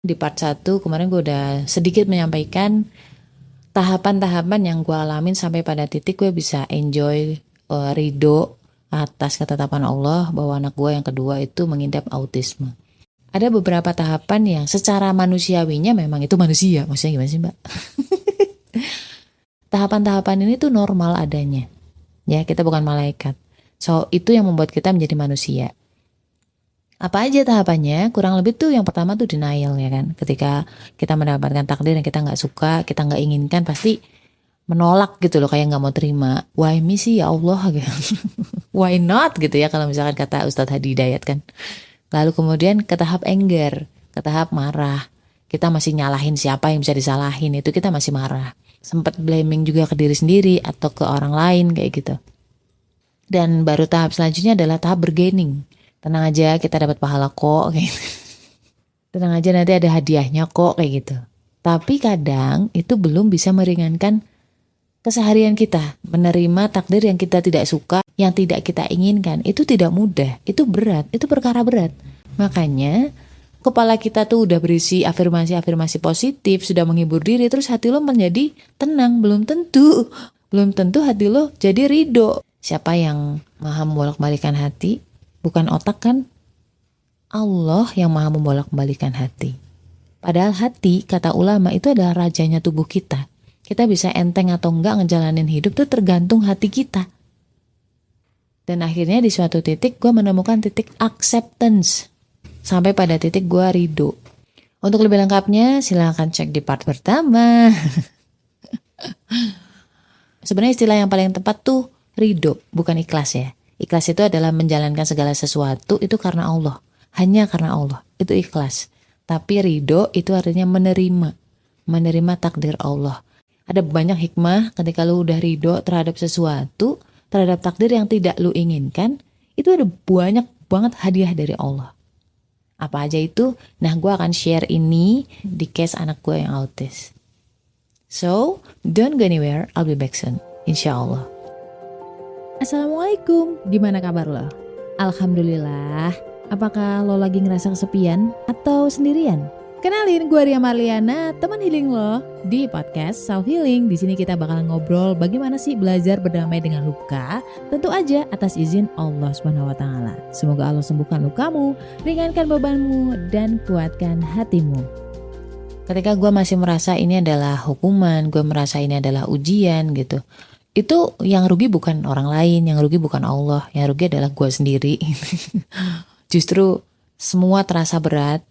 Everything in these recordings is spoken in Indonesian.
Di part 1 kemarin gue udah sedikit menyampaikan tahapan-tahapan yang gue alamin sampai pada titik gue bisa enjoy, ridho atas ketetapan Allah bahwa anak gue yang kedua itu mengidap autisme. Ada beberapa tahapan yang secara manusiawinya memang itu manusia. Maksudnya gimana sih, Mbak? Tahapan-tahapan ini tuh normal adanya. Ya, kita bukan malaikat. So, itu yang membuat kita menjadi manusia. Apa aja tahapannya? Kurang lebih tuh yang pertama tuh denial ya kan. Ketika kita mendapatkan takdir yang kita nggak suka, kita nggak inginkan, pasti menolak gitu loh, kayak nggak mau terima. Why me sih ya Allah gitu. Why not gitu ya kalau misalkan kata Ustadz Hadi Hidayat kan. Lalu kemudian ke tahap anger, ke tahap marah. Kita masih nyalahin siapa yang bisa disalahin, itu kita masih marah. Sempat blaming juga ke diri sendiri atau ke orang lain kayak gitu. Dan baru tahap selanjutnya adalah tahap bargaining. Tenang aja, kita dapat pahala kok kayak gitu. Tenang aja, nanti ada hadiahnya kok kayak gitu. Tapi kadang itu belum bisa meringankan keseharian kita. Menerima takdir yang kita tidak suka, yang tidak kita inginkan, itu tidak mudah, itu berat, itu perkara berat. Makanya kepala kita tuh udah berisi afirmasi-afirmasi positif, sudah menghibur diri, terus hati lo menjadi tenang. Belum tentu hati lo jadi ridho. Siapa yang maha membolak-balikan hati? Bukan otak kan? Allah yang maha membolak-balikan hati. Padahal hati, kata ulama, itu adalah rajanya tubuh kita. Kita bisa enteng atau enggak ngejalanin hidup itu tergantung hati kita. Dan akhirnya di suatu titik gue menemukan titik acceptance. Sampai pada titik gue ridho. Untuk lebih lengkapnya silahkan cek di part pertama. Sebenarnya istilah yang paling tepat tuh ridho, bukan ikhlas ya. Ikhlas itu adalah menjalankan segala sesuatu itu karena Allah. Hanya karena Allah, itu ikhlas. Tapi ridho itu artinya menerima takdir Allah. Ada banyak hikmah ketika lu udah ridho terhadap sesuatu, terhadap takdir yang tidak lu inginkan, itu ada banyak banget hadiah dari Allah. Apa aja itu? Nah, gue akan share ini di case anak gue yang autis. So, don't go anywhere, I'll be back soon, insya Allah. Assalamualaikum, gimana kabar lo? Alhamdulillah. Apakah lo lagi ngerasa kesepian atau sendirian? Kenalin, gue Ria Marliana, teman healing lo di podcast Self Healing. Di sini kita bakal ngobrol bagaimana sih belajar berdamai dengan luka, tentu aja atas izin Allah Subhanahu wa taala. Semoga Allah sembuhkan lukamu, ringankan bebanmu, dan kuatkan hatimu. Ketika gue masih merasa ini adalah hukuman, gue merasa ini adalah ujian gitu, itu yang rugi bukan orang lain, yang rugi bukan Allah, yang rugi adalah gue sendiri. Justru semua terasa berat.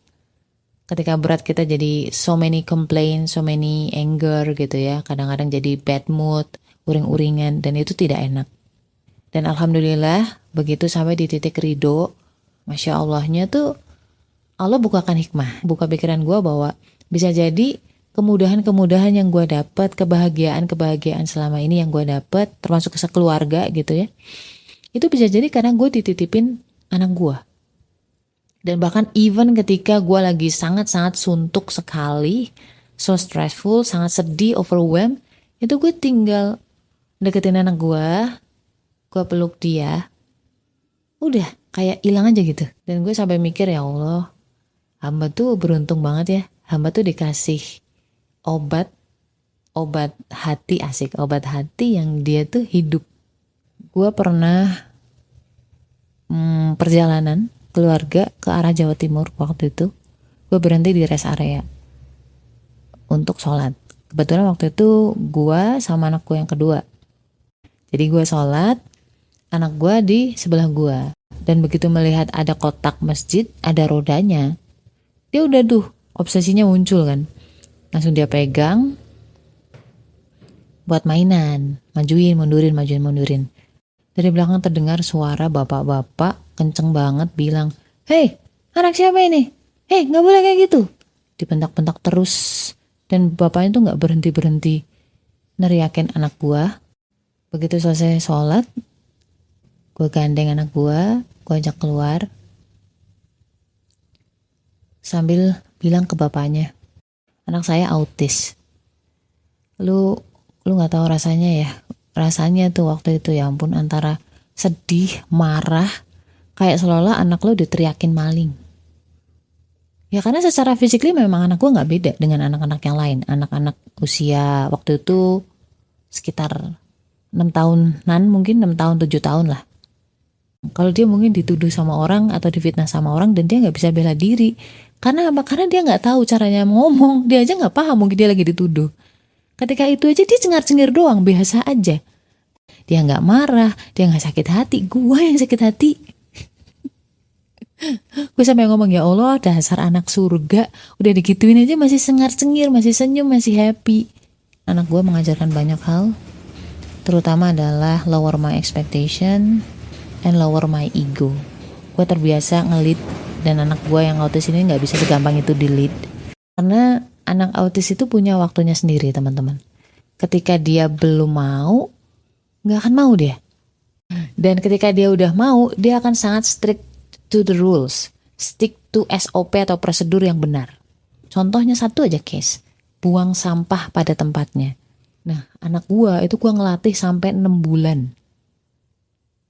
Ketika berat kita jadi so many complain, so many anger gitu ya. Kadang-kadang jadi bad mood, uring-uringan, dan itu tidak enak. Dan alhamdulillah begitu sampai di titik ridho, Masya Allahnya tuh Allah bukakan hikmah, buka pikiran gue bahwa bisa jadi kemudahan-kemudahan yang gue dapat, kebahagiaan-kebahagiaan selama ini yang gue dapat, termasuk sekeluarga gitu ya, itu bisa jadi karena gue dititipin anak gue. Dan bahkan even ketika gue lagi sangat-sangat suntuk sekali, so stressful, sangat sedih, overwhelmed, itu gue tinggal deketin anak gue peluk dia, udah kayak hilang aja gitu. Dan gue sampai mikir, ya Allah, hamba tuh beruntung banget ya, hamba tuh dikasih obat hati, asik, obat hati yang dia tuh hidup. Gue pernah perjalanan keluarga ke arah Jawa Timur waktu itu. Gue berhenti di rest area untuk sholat. Kebetulan waktu itu gue sama anak gue yang kedua. Jadi gue sholat, anak gue di sebelah gue. Dan begitu melihat ada kotak masjid, ada rodanya, dia udah obsesinya muncul kan. Langsung dia pegang buat mainan, majuin mundurin. Dari belakang terdengar suara bapak-bapak kenceng banget bilang, "Hei, anak siapa ini? Hei, gak boleh kayak gitu." Dipentak-pentak terus. Dan bapaknya tuh gak berhenti-berhenti neriakin anak gua. Begitu selesai sholat, gue gandeng anak gue ajak keluar. Sambil bilang ke bapaknya, "Anak saya autis." Lu gak tahu rasanya ya. Rasanya tuh waktu itu ya ampun, antara sedih, marah, kayak seolah-olah anak lo diteriakin maling. Ya karena secara physically memang anak gue gak beda dengan anak-anak yang lain. Anak-anak usia waktu itu sekitar 6 tahunan, mungkin 6 tahun 7 tahun lah. Kalau dia mungkin dituduh sama orang atau difitnah sama orang dan dia gak bisa bela diri. Karena apa? Karena dia gak tahu caranya ngomong. Dia aja gak paham mungkin dia lagi dituduh. Ketika itu aja dia cengar-cengir doang, biasa aja. Dia gak marah, dia gak sakit hati. Gue yang sakit hati. Gue sampai ngomong, ya Allah, dasar anak surga, udah digituin aja masih cengar-cengir, masih senyum, masih happy. Anak gue mengajarkan banyak hal, terutama adalah lower my expectation and lower my ego. Gue terbiasa nge-lead, dan anak gue yang autis ini gak bisa segampang itu di-lead. Karena anak autis itu punya waktunya sendiri, teman-teman. Ketika dia belum mau, gak akan mau dia. Dan ketika dia udah mau, dia akan sangat strict to the rules, stick to SOP atau prosedur yang benar. Contohnya satu aja case, buang sampah pada tempatnya. Nah, anak gua itu gua ngelatih sampai 6 bulan.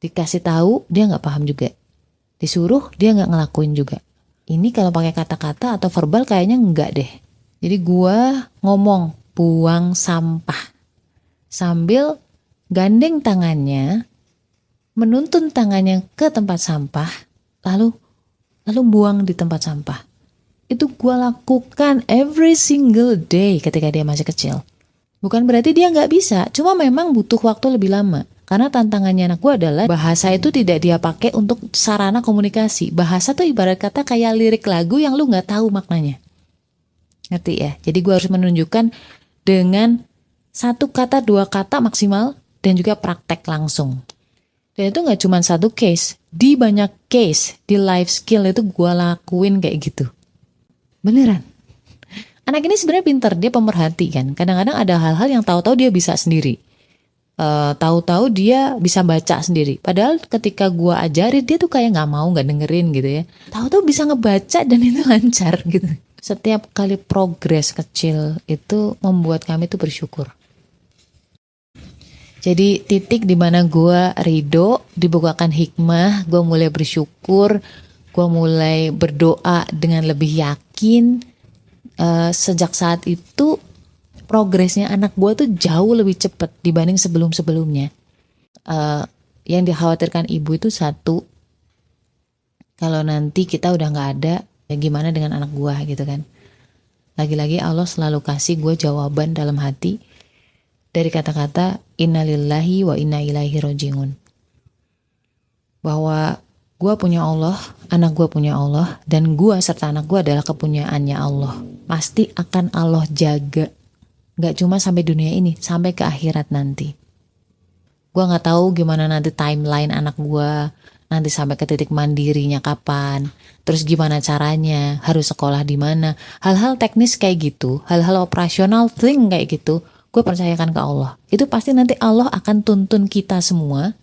Dikasih tahu dia nggak paham juga, disuruh dia nggak ngelakuin juga. Ini kalau pakai kata-kata atau verbal kayaknya enggak deh. Jadi gua ngomong buang sampah sambil gandeng tangannya, menuntun tangannya ke tempat sampah. Lalu buang di tempat sampah. Itu gue lakukan every single day ketika dia masih kecil. Bukan berarti dia gak bisa, cuma memang butuh waktu lebih lama. Karena tantangannya anak gue adalah bahasa itu tidak dia pakai untuk sarana komunikasi. Bahasa tuh ibarat kata kayak lirik lagu yang lu gak tahu maknanya. Ngerti ya? Jadi gue harus menunjukkan dengan 1 kata, 2 kata maksimal, dan juga praktek langsung. Dan itu gak cuma satu case, di banyak case, di life skill itu gue lakuin kayak gitu. Beneran. Anak ini sebenarnya pintar, dia pemerhati kan. Kadang-kadang ada hal-hal yang tahu-tahu dia bisa sendiri. Tahu-tahu dia bisa baca sendiri. Padahal ketika gue ajarin dia tuh kayak gak mau, gak dengerin gitu ya. Tahu-tahu bisa ngebaca dan itu lancar gitu. Setiap kali progres kecil itu membuat kami tuh bersyukur. Jadi titik dimana gue ridho, dibukakan hikmah, gue mulai bersyukur, gue mulai berdoa dengan lebih yakin. Sejak saat itu progresnya anak gue tuh jauh lebih cepat dibanding sebelum-sebelumnya. Yang dikhawatirkan ibu itu satu, kalau nanti kita udah gak ada, ya gimana dengan anak gue gitu kan. Lagi-lagi Allah selalu kasih gue jawaban dalam hati dari kata-kata innalillahi wa inna ilaihi rajiun. Bahwa gue punya Allah, anak gue punya Allah, dan gue serta anak gue adalah kepunyaannya Allah. Pasti akan Allah jaga. Gak cuma sampai dunia ini, sampai ke akhirat nanti. Gue gak tahu gimana nanti timeline anak gue, nanti sampai ke titik mandirinya kapan, terus gimana caranya, harus sekolah di mana. Hal-hal teknis kayak gitu, hal-hal operasional thing kayak gitu, gue percayakan ke Allah. Itu pasti nanti Allah akan tuntun kita semua,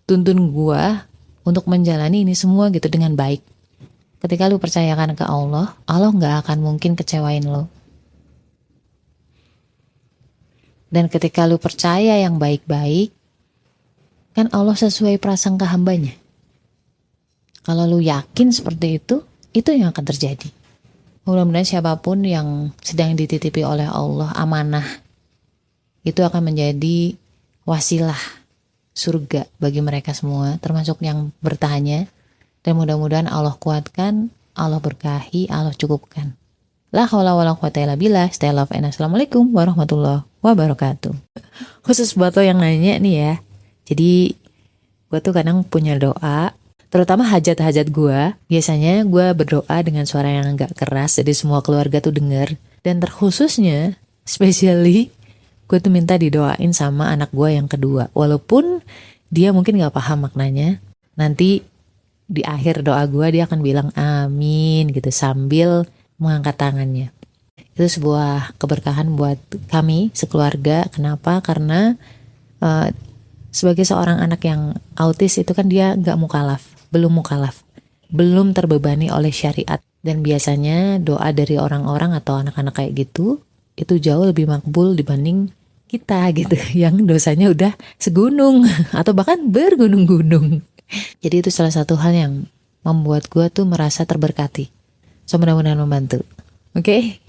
tuntun gue untuk menjalani ini semua gitu dengan baik. Ketika lu percayakan ke Allah, Allah gak akan mungkin kecewain lo. Dan ketika lu percaya yang baik-baik, kan Allah sesuai prasangka hambanya. Kalau lu yakin seperti itu yang akan terjadi. Mudah-mudahan siapapun yang sedang dititipi oleh Allah amanah, itu akan menjadi wasilah surga bagi mereka semua, termasuk yang bertanya. Dan mudah-mudahan Allah kuatkan, Allah berkahi, Allah cukupkan. La haula wala quwata illa billah. Stay love and assalamualaikum warahmatullahi wabarakatuh. Khusus buat lo yang nanya nih ya. Jadi gue tuh kadang punya doa, terutama hajat-hajat gue. Biasanya gue berdoa dengan suara yang agak keras, jadi semua keluarga tuh denger. Dan terkhususnya, especially gue tuh minta didoain sama anak gue yang kedua. Walaupun dia mungkin gak paham maknanya, nanti di akhir doa gue dia akan bilang amin gitu sambil mengangkat tangannya. Itu sebuah keberkahan buat kami sekeluarga. Kenapa? Karena sebagai seorang anak yang autis itu kan dia belum mukalaf, belum terbebani oleh syariat. Dan biasanya doa dari orang-orang atau anak-anak kayak gitu itu jauh lebih makbul dibanding kita gitu yang dosanya udah segunung atau bahkan bergunung-gunung. Jadi itu salah satu hal yang membuat gue tuh merasa terberkati. So mudah-mudahan membantu. Oke?